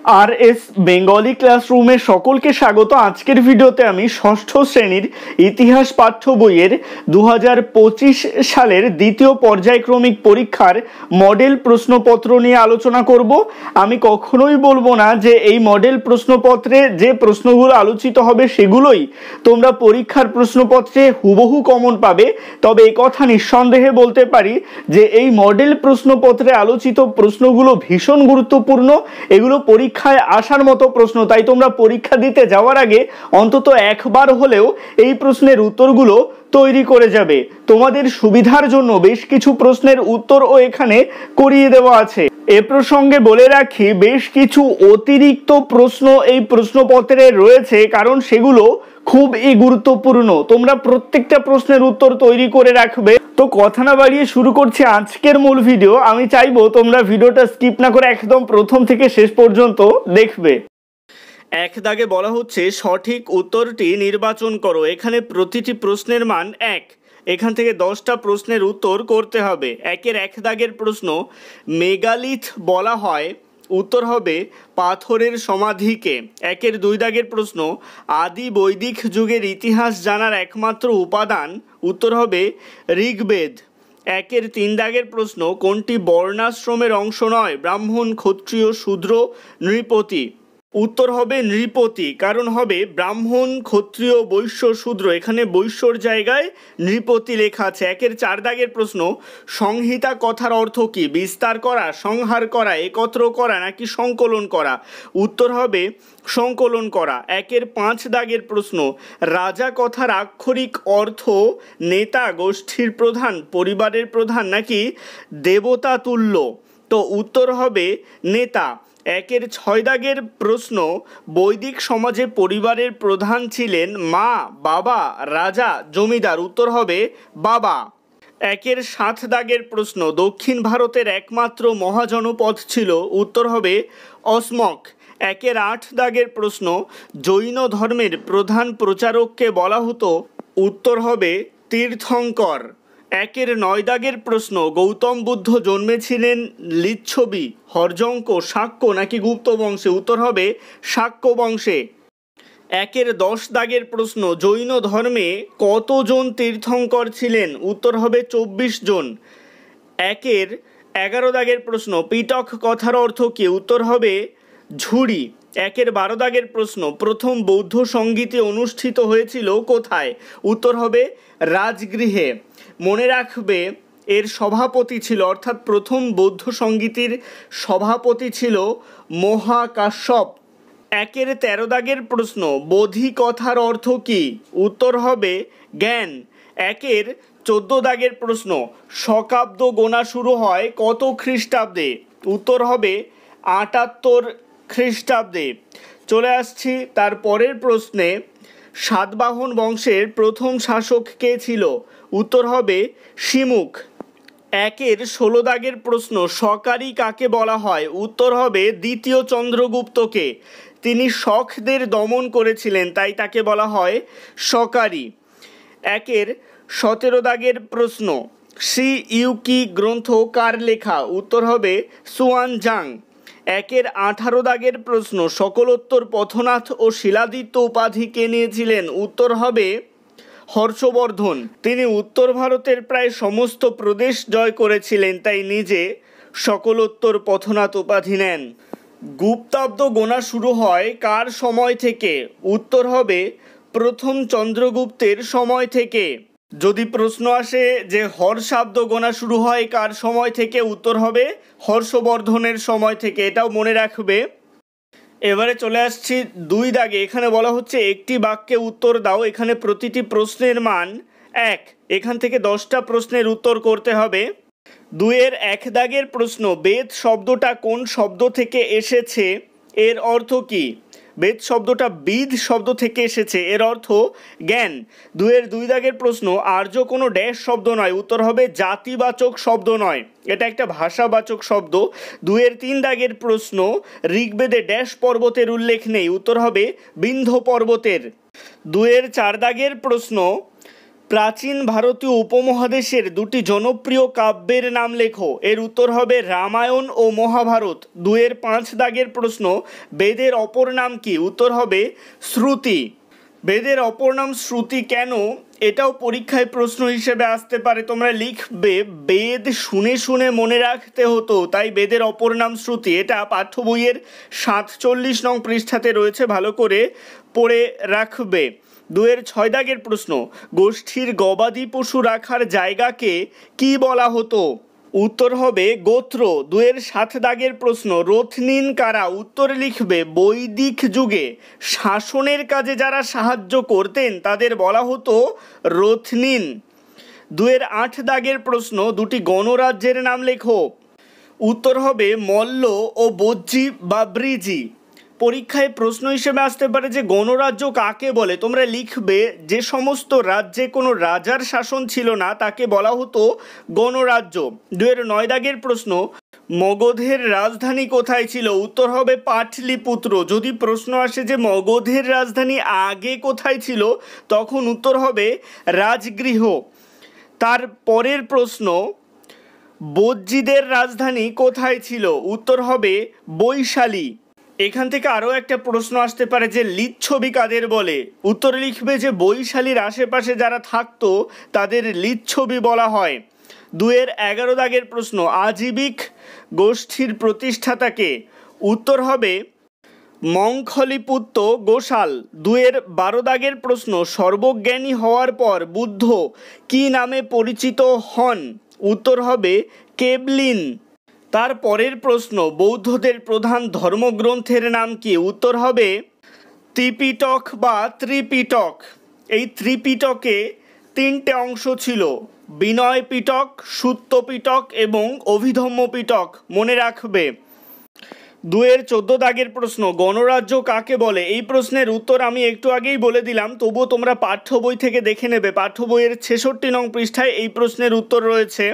RS Bengali ক্লাসরুমে সকলকে স্বাগত। আজকের ভিডিওতে আমি ষষ্ঠ শ্রেণীর ইতিহাস পাঠ্য বইয়ের 2025 সালের দ্বিতীয় পর্যায়ক্রমিক পরীক্ষার মডেল প্রশ্নপত্র নিয়ে আলোচনা করব। আমি কখনোই বলবো না যে এই মডেল প্রশ্নপত্রে যে প্রশ্নগুলো আলোচিত হবে সেগুলোই তোমরা পরীক্ষার প্রশ্নপত্রে হুবহু কমন পাবে। তবে এই কথা নিঃসন্দেহে বলতে পারি যে এই মডেল প্রশ্নপত্রে আলোচিত প্রশ্নগুলো ভীষণ গুরুত্বপূর্ণ। এগুলো পরীক্ষায় আসার মতো প্রশ্ন, তাই তোমরা পরীক্ষা দিতে যাওয়ার আগে অন্তত একবার হলেও এই প্রশ্নের উত্তরগুলো তৈরি করে যাবে। তোমাদের সুবিধার জন্য বেশ কিছু প্রশ্নের উত্তরও এখানে করিয়ে দেওয়া আছে। এ প্রসঙ্গে বলে রাখি, বেশ কিছু অতিরিক্ত প্রশ্ন এই প্রশ্নপত্রে রয়েছে, কারণ সেগুলো খুবই গুরুত্বপূর্ণ। তোমরা প্রত্যেকটা প্রশ্নের উত্তর তৈরি করে রাখবে। তো কথা না বাড়িয়ে শুরু করছি আজকের মূল ভিডিও। আমি চাইবো তোমরা ভিডিওটা স্কিপ না করে একদম প্রথম থেকে শেষ পর্যন্ত দেখবে। এক দাগে বলা হচ্ছে সঠিক উত্তরটি নির্বাচন করো। এখানে প্রতিটি প্রশ্নের মান 1। এখান থেকে 10টা প্রশ্নের উত্তর করতে হবে। একের এক দাগের প্রশ্ন, মেগালিথ বলা হয়, উত্তর হবে পাথরের সমাধিকে। একের দুই দাগের প্রশ্ন, আদি বৈদিক যুগের ইতিহাস জানার একমাত্র উপাদান, উত্তর হবে ঋগ্বেদ। একের তিন দাগের প্রশ্ন, কোনটি বর্ণাশ্রমের অংশ নয়, ব্রাহ্মণ, ক্ষত্রিয়, শূদ্র, নৃপতি, উত্তর হবে নৃপতি। কারণ হবে ব্রাহ্মণ, ক্ষত্রিয়, বৈশ্য, শূদ্র, এখানে বৈশ্যর জায়গায় নৃপতি লেখা আছে। একের চার দাগের প্রশ্ন, সংহিতা কথার অর্থ কি, বিস্তার করা, সংহার করা, একত্র করা নাকি সংকলন করা, উত্তর হবে সংকলন করা। একের পাঁচ দাগের প্রশ্ন, রাজা কথার আক্ষরিক অর্থ নেতা, গোষ্ঠীর প্রধান, পরিবারের প্রধান নাকি দেবতা তুল্য, তো উত্তর হবে নেতা। একের ছয় দাগের প্রশ্ন, বৈদিক সমাজে পরিবারের প্রধান ছিলেন মা, বাবা, রাজা, জমিদার, উত্তর হবে বাবা। একের সাত দাগের প্রশ্ন, দক্ষিণ ভারতের একমাত্র মহাজনপদ ছিল, উত্তর হবে অসমক। একের আট দাগের প্রশ্ন, জৈন ধর্মের প্রধান প্রচারককে বলা হতো, উত্তর হবে তীর্থঙ্কর। একের নয় দাগের প্রশ্ন, গৌতম বুদ্ধ জন্মেছিলেন লিচ্ছবি, হর্যঙ্ক, শাক্য নাকি গুপ্ত বংশে, উত্তর হবে শাক্য বংশে। একের 10 দাগের প্রশ্ন, জৈন ধর্মে কতজন তীর্থঙ্কর ছিলেন, উত্তর হবে 24 জন। একের 11 দাগের প্রশ্ন, পিটক কথার অর্থ কি, উত্তর হবে ঝুড়ি। একের 12 দাগের প্রশ্ন, প্রথম বৌদ্ধ সঙ্গীতে অনুষ্ঠিত হয়েছিল কোথায়, উত্তর হবে রাজগৃহে। মনে রাখবে এর সভাপতি ছিল, অর্থাৎ প্রথম বৌদ্ধ সঙ্গীতের সভাপতি ছিল মহাকাশ্যপ। একের 13 দাগের প্রশ্ন, বোধি কথার অর্থ কি, উত্তর হবে জ্ঞান। একের 14 দাগের প্রশ্ন, শকাব্দ গোনা শুরু হয় কত খ্রিস্টাব্দে, উত্তর হবে 78 খ্রিস্টাব্দে। চলে আসছি তার পরের প্রশ্নে, সাতবাহন বংশের প্রথম শাসক কে ছিল, উত্তর হবে শিমুখ। একের 16 দাগের প্রশ্ন, শকারি কাকে বলা হয়, উত্তর হবে দ্বিতীয় চন্দ্রগুপ্তকে। তিনি শকদের দমন করেছিলেন, তাই তাকে বলা হয় শকারি। একের 17 দাগের প্রশ্ন, শ্রী ইউকি গ্রন্থ কার লেখা, উত্তর হবে সুয়ানজাং। একের 18 দাগের প্রশ্ন, সকলোত্তর পথনাথ ও শিলাদিত্য উপাধি কে নিয়েছিলেন, উত্তর হবে হর্ষবর্ধন। তিনি উত্তর ভারতের প্রায় সমস্ত প্রদেশ জয় করেছিলেন, তাই নিজে সকলোত্তর পথনাথ উপাধি নেন। গুপ্তাব্দ গোনা শুরু হয় কার সময় থেকে, উত্তর হবে প্রথম চন্দ্রগুপ্তের সময় থেকে। যদি প্রশ্ন আসে যে হর্ষাব্দ গোনা শুরু হয় কার সময় থেকে, উত্তর হবে হর্ষবর্ধনের সময় থেকে, এটাও মনে রাখবে। এবারে চলে আসছি 2 দাগে। এখানে বলা হচ্ছে একটি বাক্যে উত্তর দাও। এখানে প্রতিটি প্রশ্নের মান 1। এখান থেকে 10টা প্রশ্নের উত্তর করতে হবে। 2-এর 1 দাগের প্রশ্ন, বেদ শব্দটা কোন শব্দ থেকে এসেছে, এর অর্থ কি, বেদ শব্দটা বিদ শব্দ থেকে এসেছে, এর অর্থ জ্ঞান। 2-এর 2 দাগের প্রশ্ন, আর্য কোনো ড্যাশ শব্দ নয়, উত্তর হবে জাতিবাচক শব্দ নয়, এটা একটা ভাষাবাচক শব্দ। 2-এর 3 দাগের প্রশ্ন, ঋগ্বেদে ড্যাশ পর্বতের উল্লেখ নেই, উত্তর হবে বিন্ধ্য পর্বতের। 2-এর 4 দাগের প্রশ্ন, প্রাচীন ভারতীয় উপমহাদেশের দুটি জনপ্রিয় কাব্যের নাম লেখো। এর উত্তর হবে রামায়ণ ও মহাভারত। 2-এর 5 দাগের প্রশ্ন, বেদের অপর নাম কি? উত্তর হবে শ্রুতি। বেদের অপর নাম শ্রুতি কেন, এটাও পরীক্ষায় প্রশ্ন হিসেবে আসতে পারে। তোমরা লিখবে বেদ শুনে শুনে মনে রাখতে হতো, তাই বেদের অপর নাম শ্রুতি। এটা পাঠ্য বইয়ের 47 নং পৃষ্ঠাতে রয়েছে, ভালো করে পড়ে রাখবে। 2-এর 6 দাগের প্রশ্ন, গোষ্ঠীর গবাদি পশু রাখার জায়গাকে কি বলা হতো? উত্তর হবে গোত্র। 2-এর 7 দাগের প্রশ্ন, রথনীন কারা? উত্তর লিখবে বৈদিক যুগে শাসনের কাজে যারা সাহায্য করতেন তাদের বলা হতো রথনীন। 2-এর 8 দাগের প্রশ্ন, দুটি গণরাজ্যের নাম লেখো। উত্তর হবে মল্ল ও বজ্জি বা ব্রিজি। পরীক্ষায় প্রশ্ন হিসেবে আসতে পারে যে গণরাজ্য কাকে বলে। তোমরা লিখবে যে সমস্ত রাজ্যে কোনো রাজার শাসন ছিল না তাকে বলা হতো গণরাজ্য। 2-এর 9 দাগের প্রশ্ন, মগধের রাজধানী কোথায় ছিল? উত্তর হবে পাটলিপুত্র। যদি প্রশ্ন আসে যে মগধের রাজধানী আগে কোথায় ছিল, তখন উত্তর হবে রাজগৃহ। তার পরের প্রশ্ন, বজ্জিদের রাজধানী কোথায় ছিল? উত্তর হবে বৈশালী। এখান থেকে আরও একটা প্রশ্ন আসতে পারে যে লিচ্ছবি কাদের বলে? উত্তর লিখবে যে বৈশালীর আশেপাশে যারা থাকতো তাদের লিচ্ছবি বলা হয়। 2-এর 11 দাগের প্রশ্ন, আজীবিক গোষ্ঠীর প্রতিষ্ঠাতাকে? উত্তর হবে মঙ্খলিপুত্ত গোশাল। 2-এর 12 দাগের প্রশ্ন, সর্বজ্ঞানী হওয়ার পর বুদ্ধ কি নামে পরিচিত হন? উত্তর হবে কেবলিন। তার পরের প্রশ্ন, বৌদ্ধদের প্রধান ধর্মগ্রন্থের নাম কি? উত্তর হবে ত্রিপিটক বা ত্রিপিটক। এই ত্রিপিটকে 3টে অংশ ছিল, বিনয় পিটক, সুত্ত পিটক এবং অভিধম্ম পিটক। মনে রাখবে। 2-এর 14 দাগের প্রশ্ন, গণরাজ্য কাকে বলে? এই প্রশ্নের উত্তর আমি একটু আগেই বলে দিলাম, তবুও তোমরা পাঠ্য বই থেকে দেখে নেবে। পাঠ্য বইয়ের 66 নং পৃষ্ঠায় এই প্রশ্নের উত্তর রয়েছে।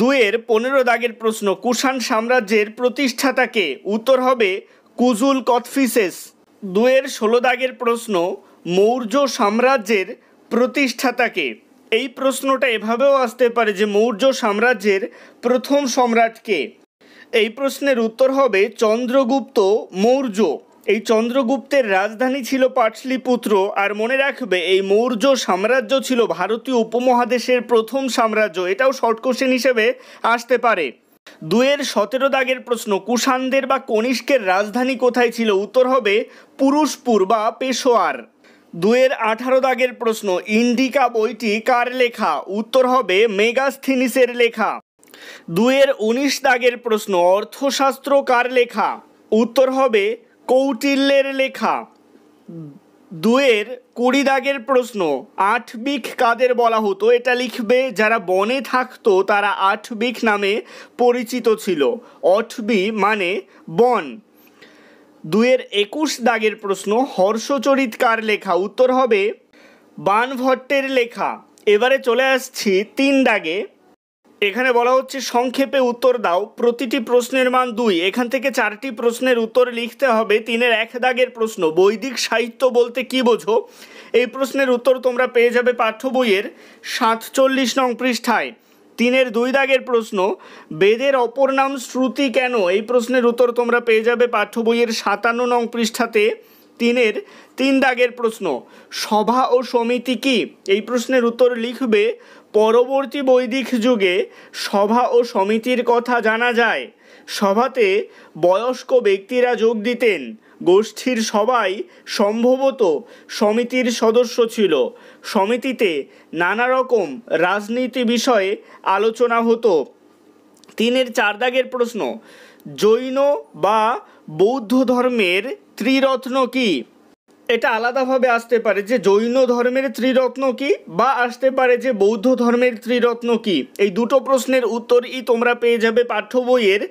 2-এর 15 দাগের প্রশ্ন, কুষাণ সাম্রাজ্যের প্রতিষ্ঠাতাকে? উত্তর হবে কুজুল কথফিসেস। 2-এর 16 দাগের প্রশ্ন, মৌর্য সাম্রাজ্যের প্রতিষ্ঠাতাকে? এই প্রশ্নটা এভাবেও আসতে পারে যে মৌর্য সাম্রাজ্যের প্রথম সম্রাটকে? এই প্রশ্নের উত্তর হবে চন্দ্রগুপ্ত মৌর্য। এই চন্দ্রগুপ্তের রাজধানী ছিল পাটলিপুত্র। আর মনে রাখবে এই মৌর্য সাম্রাজ্য ছিল ভারতীয় উপমহাদেশের প্রথম সাম্রাজ্য। এটাও শর্ট কোশ্চেন হিসেবে আসতে পারে। 2-এর 17 দাগের প্রশ্ন, কুষাণদের বা কনিষ্কের রাজধানী কোথায় ছিল? উত্তর হবে পুরুষপুর বা পেশোয়ার। 2-এর 18 দাগের প্রশ্ন, ইন্ডিকা বইটি কার লেখা? উত্তর হবে মেগাস্থিনিসের লেখা। 2-এর 19 দাগের প্রশ্ন, অর্থশাস্ত্র কার লেখা? উত্তর হবে কৌটিল্যের লেখা। 2-এর 20 দাগের প্রশ্ন, আটবিক কাদের বলা হতো? এটা লিখবে যারা বনে থাকতো তারা আটবিক নামে পরিচিত ছিল। অটবি মানে বন। 2-এর 21 দাগের প্রশ্ন, হর্ষচরিত কার লেখা? উত্তর হবে বাণভট্টের লেখা। এবারে চলে আসছি 3 দাগে। এখানে বলা হচ্ছে সংক্ষেপে উত্তর দাও, প্রতিটি প্রশ্নের মান 2। এখান থেকে 4টি প্রশ্নের উত্তর লিখতে হবে। 3-এর 1 দাগের প্রশ্ন, বৈদিক সাহিত্য বলতে কি বোঝো? এই প্রশ্নের উত্তর তোমরা পেয়ে যাবে পাঠ্য বইয়ের 47 নং পৃষ্ঠায়। 3-এর 2 দাগের প্রশ্ন, বেদের অপর নাম শ্রুতি কেন? এই প্রশ্নের উত্তর তোমরা পেয়ে যাবে পাঠ্য বইয়ের 57 নং পৃষ্ঠাতে। 3-এর 3 দাগের প্রশ্ন, সভা ও সমিতি কি? এই প্রশ্নের উত্তর লিখবে পরবর্তী বৈদিক যুগে সভা ও সমিতির কথা জানা যায়। সভাতে বয়স্ক ব্যক্তিরা যোগ দিতেন। গোষ্ঠীর সবাই সম্ভবত সমিতির সদস্য ছিল। সমিতিতে নানা রকম রাজনীতি বিষয়ে আলোচনা হতো। 3-এর 4 দাগের প্রশ্ন, জৈন বা বৌদ্ধ ধর্মের ত্রিরত্ন কি? এটা আলাদাভাবে আসতে পারে যে জৈন ধর্মের ত্রিরত্ন কি, বা আসতে পারে যে বৌদ্ধ ধর্মের ত্রিরত্ন কি। এই দুটো প্রশ্নের উত্তরই তোমরা পেয়ে যাবে পাঠ্য বইয়ের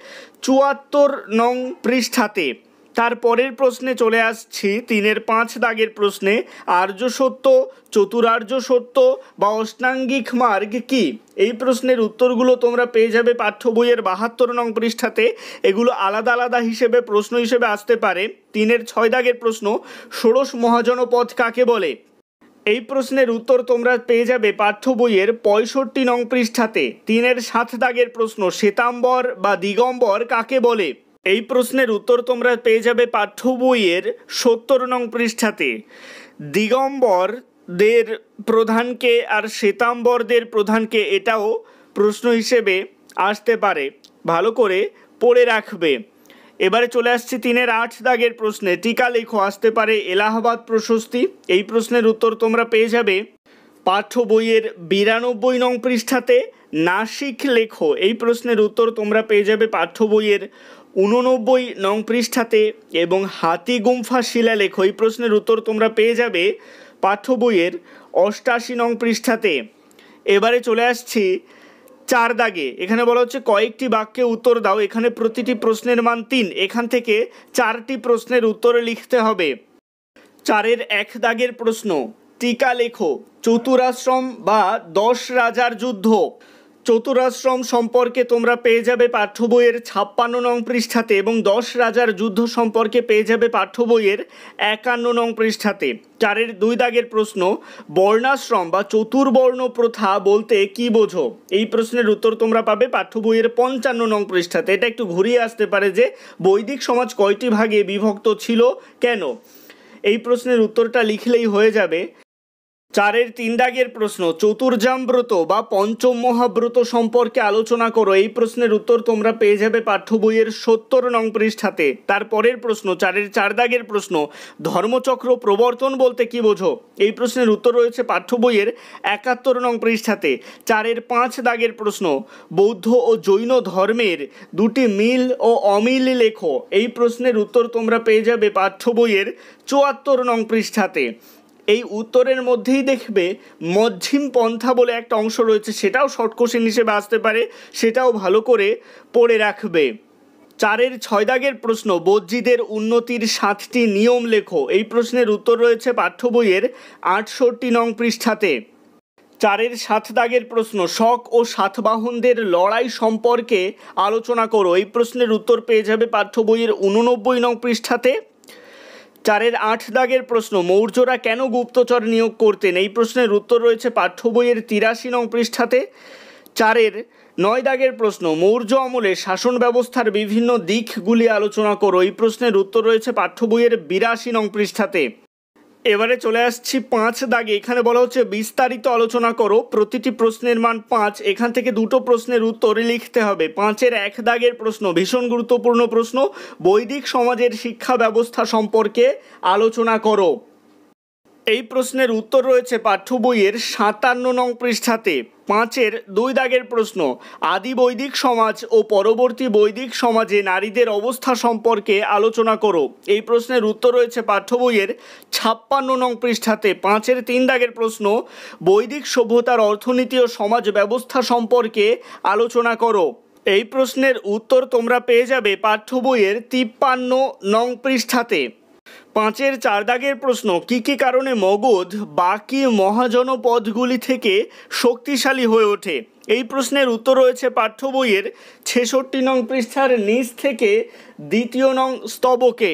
74 নং পৃষ্ঠাতে। তারপরের প্রশ্নে চলে আসছি 3-এর 5 দাগের প্রশ্নে, আর্য সত্য, চতুরার্য সত্য বা অষ্টাঙ্গিক মার্গ কি? এই প্রশ্নের উত্তরগুলো তোমরা পেয়ে যাবে পাঠ্য বইয়ের 72 নং পৃষ্ঠাতে। এগুলো আলাদা আলাদা হিসেবে প্রশ্ন হিসেবে আসতে পারে। 3-এর 6 দাগের প্রশ্ন, ষোড়শ মহাজনপদ কাকে বলে? এই প্রশ্নের উত্তর তোমরা পেয়ে যাবে পাঠ্য বইয়ের 65 নং পৃষ্ঠাতে। 3-এর 7 দাগের প্রশ্ন, শ্বেতাম্বর বা দিগম্বর কাকে বলে? এই প্রশ্নের উত্তর তোমরা পেয়ে যাবে পাঠ্য বইয়ের 70 নং পৃষ্ঠাতে। দিগম্বরদের প্রধানকে আর শ্বেতাম্বরদের প্রধানকে, এটাও প্রশ্ন হিসেবে আসতে পারে, ভালো করে পড়ে রাখবে। এবারে চলে আসছি 3-এর 8 দাগের প্রশ্নে, টিকা লেখো আসতে পারে এলাহাবাদ প্রশস্তি। এই প্রশ্নের উত্তর তোমরা পেয়ে যাবে পাঠ্য বইয়ের 92 নং পৃষ্ঠাতে। নাসিক লেখো, এই প্রশ্নের উত্তর তোমরা পেয়ে যাবে পাঠ্য বইয়ের 89 নং পৃষ্ঠাতে। এবং হাতিগুম্ফা শিলালেখ, এই প্রশ্নের উত্তর তোমরা পেয়ে যাবে পাঠ্য বইয়ের 88 নং পৃষ্ঠাতে। এবারে চলে আসছি 4 দাগে, এখানে বলা হচ্ছে কয়েকটি বাক্যে উত্তর দাও। এখানে প্রতিটি প্রশ্নের মান 3, এখান থেকে 4টি প্রশ্নের উত্তর লিখতে হবে। 4-এর 1 দাগের প্রশ্ন, টিকা লেখো চতুরাশ্রম বা 10 রাজার যুদ্ধ। চতুরাশ্রম সম্পর্কে তোমরা পেয়ে যাবে পাঠ্য বইয়ের 56 নং পৃষ্ঠাতে এবং 10 রাজার যুদ্ধ সম্পর্কে পেয়ে যাবে পাঠ্য বইয়ের 51 নং পৃষ্ঠাতে। 4-এর 2 দাগের প্রশ্ন, বর্ণাশ্রম বা চতুর্বর্ণ প্রথা বলতে কি বোঝো? এই প্রশ্নের উত্তর তোমরা পাবে পাঠ্য বইয়ের 55 নং পৃষ্ঠাতে। এটা একটু ঘুরিয়ে আসতে পারে যে বৈদিক সমাজ কয়টি ভাগে বিভক্ত ছিল, কেন? এই প্রশ্নের উত্তরটা লিখলেই হয়ে যাবে। 4-এর 3 দাগের প্রশ্ন, চতুর্জামব্রত বা পঞ্চম মহাব্রত সম্পর্কে আলোচনা করো। এই প্রশ্নের উত্তর তোমরা পেয়ে যাবে পাঠ্য বইয়ের 70 নং পৃষ্ঠাতে। তারপরের প্রশ্ন, 4-এর 4 দাগের প্রশ্ন, ধর্মচক্র প্রবর্তন বলতে কি বোঝো? এই প্রশ্নের উত্তর রয়েছে পাঠ্য বইয়ের 71 নং পৃষ্ঠাতে। 4-এর 5 দাগের প্রশ্ন, বৌদ্ধ ও জৈন ধর্মের 2টি মিল ও অমিল লেখো। এই প্রশ্নের উত্তর তোমরা পেয়ে যাবে পাঠ্য বইয়ের 74 নং পৃষ্ঠাতে। এই উত্তরের মধ্যেই দেখবে মধ্যম পন্থা বলে একটা অংশ রয়েছে, সেটাও শর্ট কোশ্চেন হিসেবে আসতে পারে, সেটাও ভালো করে পড়ে রাখবে। 4-এর 6 দাগের প্রশ্ন, বজ্জীদের উন্নতির 7টি নিয়ম লেখো। এই প্রশ্নের উত্তর রয়েছে পাঠ্য বইয়ের 68 নং পৃষ্ঠাতে। 4-এর 7 দাগের প্রশ্ন, শক ও সাতবাহনদের লড়াই সম্পর্কে আলোচনা করো। এই প্রশ্নের উত্তর পেয়ে যাবে পাঠ্য বইয়ের 89 নং পৃষ্ঠাতে। 4-এর 8 দাগের প্রশ্ন, মৌর্যরা কেন গুপ্তচর নিয়োগ করতেন? এই প্রশ্নের উত্তর রয়েছে পাঠ্য বইয়ের 83 নং পৃষ্ঠাতে। 4-এর 9 দাগের প্রশ্ন, মৌর্য আমলে শাসন ব্যবস্থার বিভিন্ন দিকগুলি আলোচনা করো। এই প্রশ্নের উত্তর রয়েছে পাঠ্য বইয়ের 82 নং পৃষ্ঠাতে। এবারে চলে আসছি 5 দাগে, এখানে বলা হচ্ছে বিস্তারিত আলোচনা করো। প্রতিটি প্রশ্নের মান 5, এখান থেকে 2টো প্রশ্নের উত্তর লিখতে হবে। 5-এর 1 দাগের প্রশ্ন, ভীষণ গুরুত্বপূর্ণ প্রশ্ন, বৈদিক সমাজের শিক্ষা ব্যবস্থা সম্পর্কে আলোচনা করো। এই প্রশ্নের উত্তর রয়েছে পাঠ্য বইয়ের 57 নং পৃষ্ঠাতে। 5-এর 2 দাগের প্রশ্ন, আদি বৈদিক সমাজ ও পরবর্তী বৈদিক সমাজে নারীদের অবস্থা সম্পর্কে আলোচনা করো। এই প্রশ্নের উত্তর রয়েছে পাঠ্য বইয়ের 56 নং পৃষ্ঠাতে। 5-এর 3 দাগের প্রশ্ন, বৈদিক সভ্যতার অর্থনীতি ও সমাজ ব্যবস্থা সম্পর্কে আলোচনা করো। এই প্রশ্নের উত্তর তোমরা পেয়ে যাবে পাঠ্য বইয়ের 53 নং পৃষ্ঠাতে। 5-এর 4 দাগের প্রশ্ন, কী কী কারণে মগধ বাকি মহাজনপদগুলি থেকে শক্তিশালী হয়ে ওঠে? এই প্রশ্নের উত্তর রয়েছে পাঠ্য বইয়ের 66 নং পৃষ্ঠার নিচ থেকে 2 নং স্তবকে।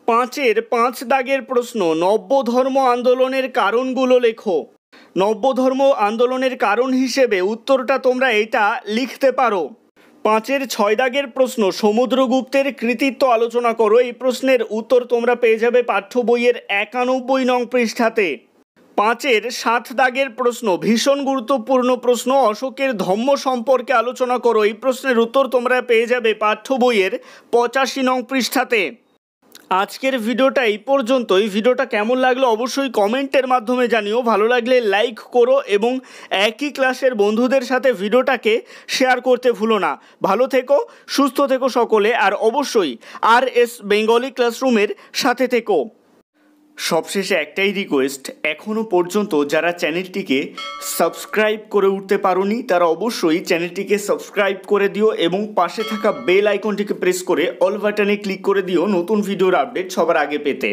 5-এর 5 দাগের প্রশ্ন, নব্য ধর্ম আন্দোলনের কারণগুলো লেখো। নব্য ধর্ম আন্দোলনের কারণ হিসেবে উত্তরটা তোমরা এটা লিখতে পারো। 5-এর 6 দাগের প্রশ্ন, সমুদ্রগুপ্তের কৃতিত্ব আলোচনা করো। এই প্রশ্নের উত্তর তোমরা পেয়ে যাবে পাঠ্য বইয়ের 91 নং পৃষ্ঠাতে। 5-এর 7 দাগের প্রশ্ন, ভীষণ গুরুত্বপূর্ণ প্রশ্ন, অশোকের ধম্ম সম্পর্কে আলোচনা করো। এই প্রশ্নের উত্তর তোমরা পেয়ে যাবে পাঠ্য বইয়ের 85 নং পৃষ্ঠাতে। আজকের ভিডিওটা এই পর্যন্তই। ভিডিওটা কেমন লাগলো অবশ্যই কমেন্টের মাধ্যমে জানিও। ভালো লাগলে লাইক করো এবং একই ক্লাসের বন্ধুদের সাথে ভিডিওটাকে শেয়ার করতে ভুলো না। ভালো থেকো, সুস্থ থেকো সকলে, আর অবশ্যই RS বেঙ্গলি ক্লাসরুমের সাথে থেকো। সবশেষে একটাই রিকোয়েস্ট, এখনও পর্যন্ত যারা চ্যানেলটিকে সাবস্ক্রাইব করে উঠতে পারোনি তারা অবশ্যই চ্যানেলটিকে সাবস্ক্রাইব করে দিও এবং পাশে থাকা বেল আইকনটিকে প্রেস করে অল বাটনে ক্লিক করে দিও নতুন ভিডিওর আপডেট সবার আগে পেতে।